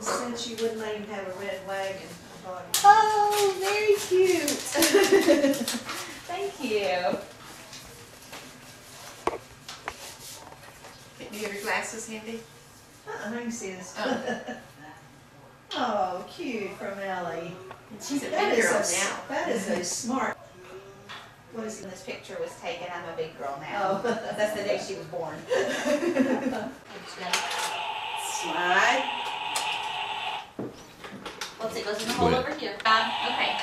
said she wouldn't let him have a red wagon. I thought, Oh, very cute. Thank you. Do you have your glasses handy? I can see this. Oh. Oh, cute from Ellie. She's a That big is girl a, now. that is a smart. What is When it? this picture was taken, I'm a big girl now. Oh. That's the day she was born. Slide. Oops, it goes in the hole over here. Okay,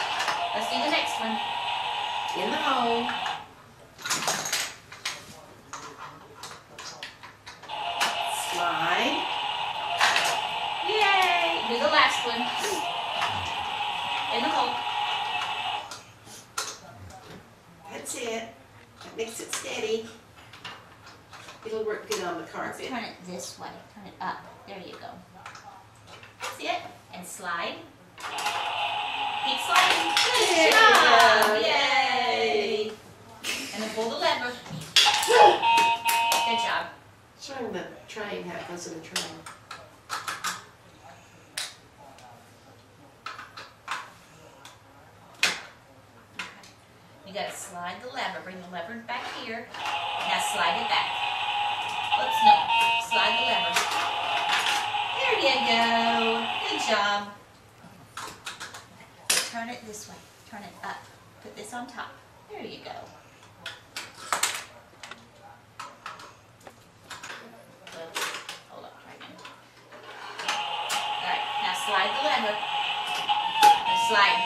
let's do the next one. In the hole. Slide. Yay! Do the last one. In the hole. That's it. That makes it steady. It'll work good on the carpet. Turn it this way. Turn it up. There you go. See it? And slide. Keep sliding. Good There you job! go. Yay! And then pull the lever. Good job. Showing the train how it goes in the train. You gotta slide the lever. Bring the lever back here. Now slide it back. Oops, no. Slide the lever. There you go. Good job. Turn it this way. Turn it up. Put this on top. There you go. Oops. Hold up. Try again. Alright, now slide the lever. Now slide.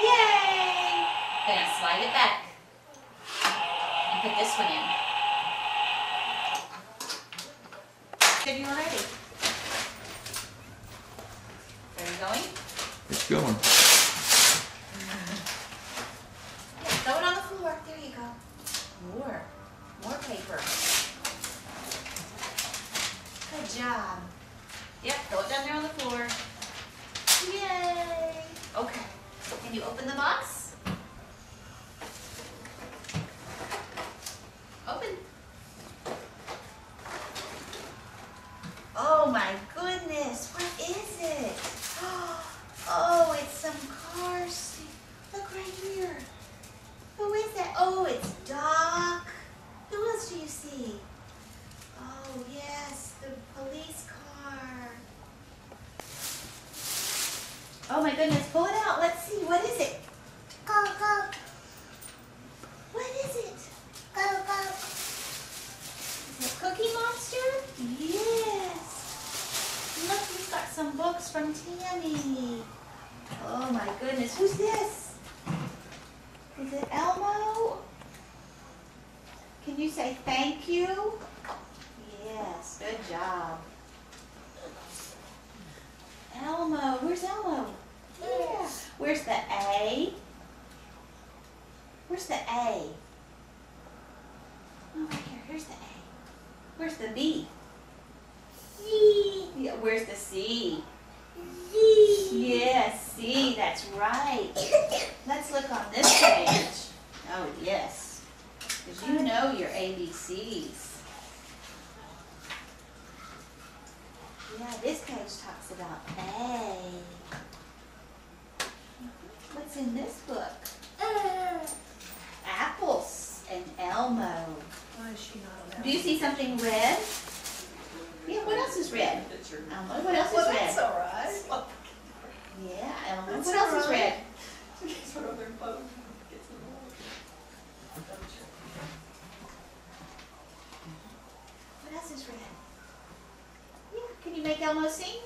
Yay! Okay, now slide it back. And put this one in. Good, you ready? Are you going? It's going. Yeah, throw it on the floor. There you go. More paper. Good job. Yep, throw it down there on the floor. Yay! Okay. Can you open the box? Open. Oh my goodness, what is it? Oh, it's some car seat. Look right here. Who is that? Oh, it's Doc. Who else do you see? Oh, yes, the police car. Oh my goodness, pull it out. Let's see, what is it? Go, go. What is it? Go, go. Is it Cookie Monster? Yes. Look, he's got some books from Tammy. Oh my goodness, who's this? Is it Elmo? Can you say thank you? Yes, good job. Elmo, where's Elmo? Yeah. Where's the A? Where's the A? Oh, right here, here's the A. Where's the B? C. Yeah, where's the C? C. Yes, C, that's right. Let's look on this page. Oh, yes. Because you know your ABCs. Yeah, this page talks about A. What's in this book? Apples and Elmo. Why is she not allowed? Do you see something red? Yeah, what else is red? Elmo, what else is Well, red? that's all right. Yeah, Elmo, That's what else is all red? right. What else is red? Yeah, can you make Elmo sing?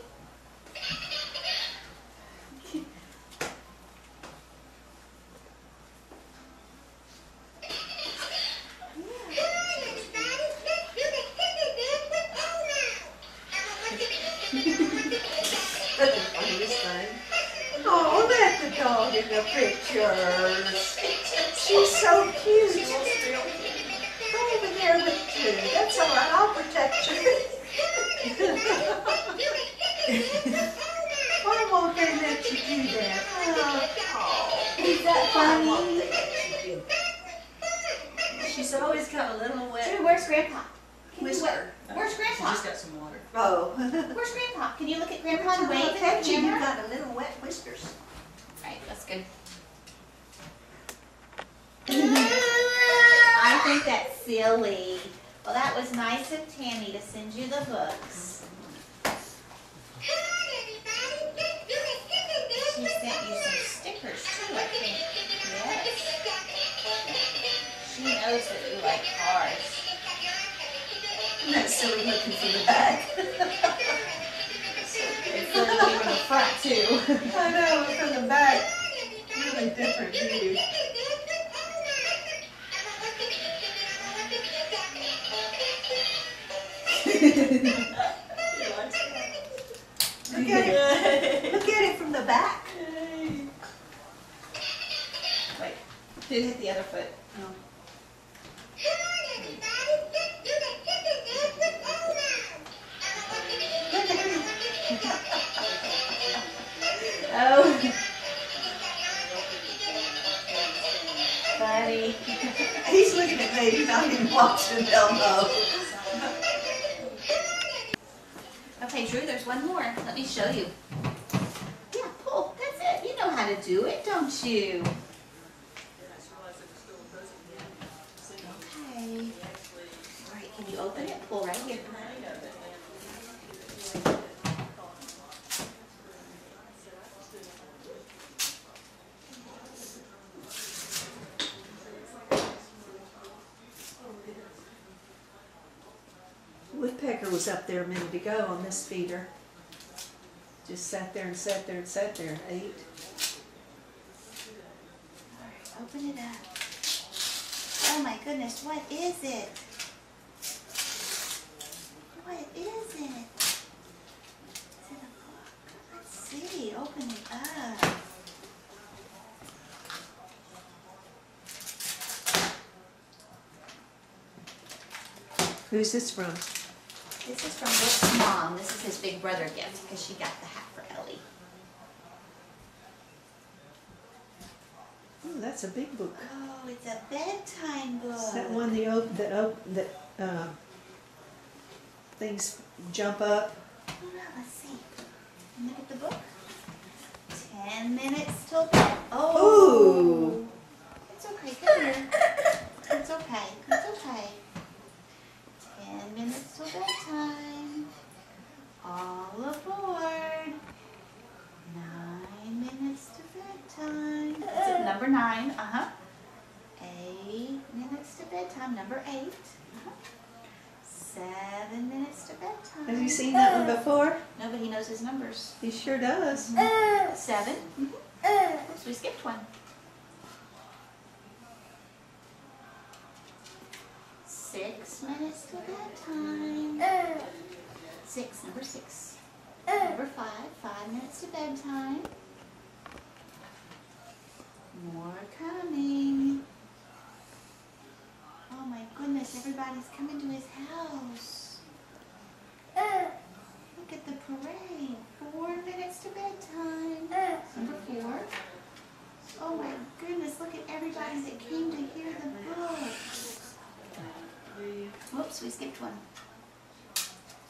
Oh, let the dog in the pictures. She's so cute. Go over there with you. That's all right. I'll protect you. Why won't they let you do that? Oh, Is that why won't funny? they let you do that? She's always got a little wet Drew, where's Grandpa? Can you whisper. Where's She Grandpa? just got some water. Oh. Where's Grandpa? Can you look at Grandpa and wave Look at at the you, you camera? got a little wet whiskers. Right, that's good. I think that's silly. Well, that was nice of Tammy to send you the books. She sent you some stickers too, I think. Yes. She knows that you like cars. Isn't that silly looking from the back? It's silly looking from the front too. I know, from the back. Really different view. Look at it. Look at it from the back. Wait, did hit the other foot. Oh. Oh. Buddy. He's looking at me, he's not even watching Elmo. Okay, Drew, there's one more. Let me show you. Yeah, pull. That's it. You know how to do it, don't you? Okay. All right, can you open it? Pull right here. Woodpecker was up there a minute ago on this feeder. Just sat there and sat there and sat there and ate. All right, open it up. Oh my goodness, what is it? What is it? Is it a book? Let's see. Open it up. Who's this from? This is from Rick's mom. This is his big brother gift because she got the hat for Ellie. Oh, that's a big book. Oh, it's a bedtime book. Is that one things jump up? Oh, no, let's see. Look at the book. 10 minutes till bed. Oh. Ooh. It's okay. Come here. It's okay. It's okay. 10 minutes till bedtime. All aboard. 9 minutes to bedtime. Is it number 9? Uh-huh. 8 minutes to bedtime. Number 8. Uh-huh. 7 minutes to bedtime. Have you seen that one before? Nobody knows his numbers. He sure does. 7. Oops, we skipped one. 6 minutes to bedtime. 6, number 6. Number 5, 5 minutes to bedtime. More coming. Oh my goodness, everybody's coming to his house. Look at the parade. 4 minutes to bedtime. Number 4. Oh my goodness, look at everybody that came to hear the book. Whoops, we skipped one.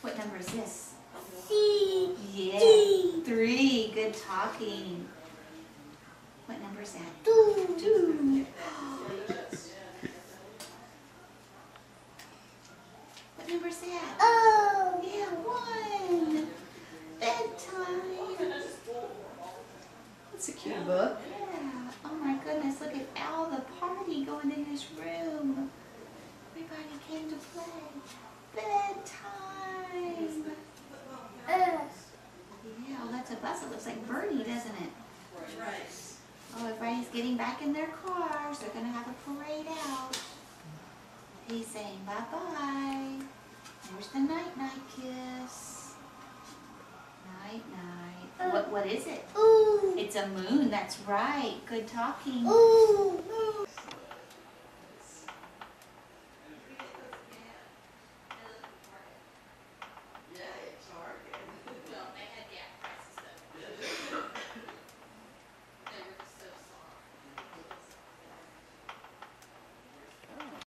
What number is this? Yeah. 3. Good talking. What number is that? 2. What number is that? Oh. Yeah, 1. Bedtime. It's a cute book. Yeah. Oh my goodness, look at Al, the party going in his room. Everybody came to play. Bedtime. Yeah, well, that's a bus. It looks like Bernie, doesn't it? Oh, everybody's getting back in their cars. They're going to have a parade out. He's saying bye-bye. There's the night-night kiss. Night-night. What is it? Ooh. It's a moon. That's right. Good talking. Ooh.